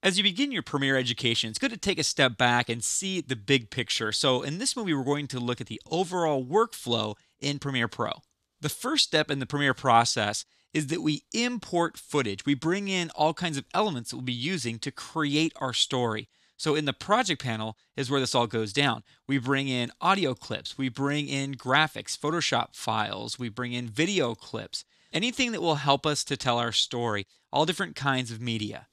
As you begin your Premiere education, it's good to take a step back and see the big picture. So, in this movie, we're going to look at the overall workflow in Premiere Pro. The first step in the Premiere process is that we import footage. We bring in all kinds of elements that we'll be using to create our story. So, in the project panel is where this all goes down. We bring in audio clips, we bring in graphics, Photoshop files, we bring in video clips, anything that will help us to tell our story, all different kinds of media.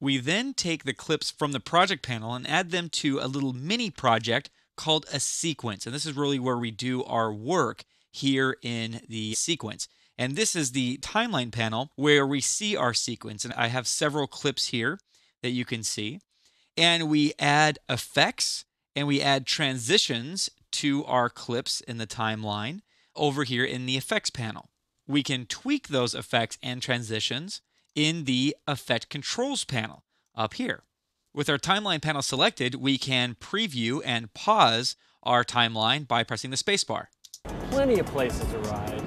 We then take the clips from the project panel and add them to a little mini project called a sequence. And this is really where we do our work here in the sequence. And this is the timeline panel where we see our sequence. And I have several clips here that you can see. And we add effects and we add transitions to our clips in the timeline over here in the effects panel. We can tweak those effects and transitions in the Effect Controls panel up here. With our timeline panel selected, we can preview and pause our timeline by pressing the spacebar. Plenty of places to ride.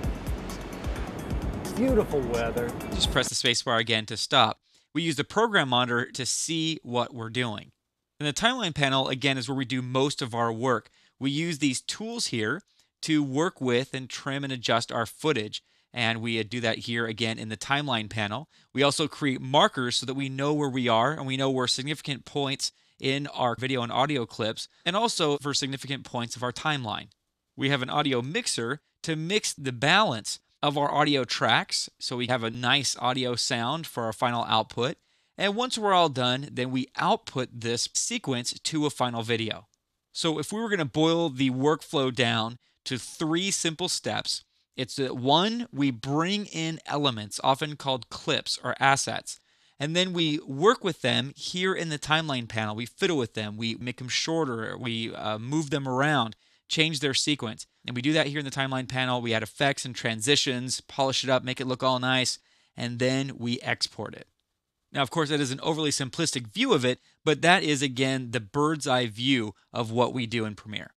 Beautiful weather. Just press the spacebar again to stop. We use the program monitor to see what we're doing. And the timeline panel, again, is where we do most of our work. We use these tools here to work with and trim and adjust our footage. And we do that here again in the timeline panel. We also create markers so that we know where we are and we know where significant points in our video and audio clips, and also for significant points of our timeline. We have an audio mixer to mix the balance of our audio tracks so we have a nice audio sound for our final output. And once we're all done, then we output this sequence to a final video. So if we were going to boil the workflow down to 3 simple steps, it's that 1, we bring in elements, often called clips or assets, and then we work with them here in the timeline panel. We fiddle with them, we make them shorter, we move them around, change their sequence. And we do that here in the timeline panel. We add effects and transitions, polish it up, make it look all nice, and then we export it. Now, of course, that is an overly simplistic view of it, but that is, again, the bird's eye view of what we do in Premiere.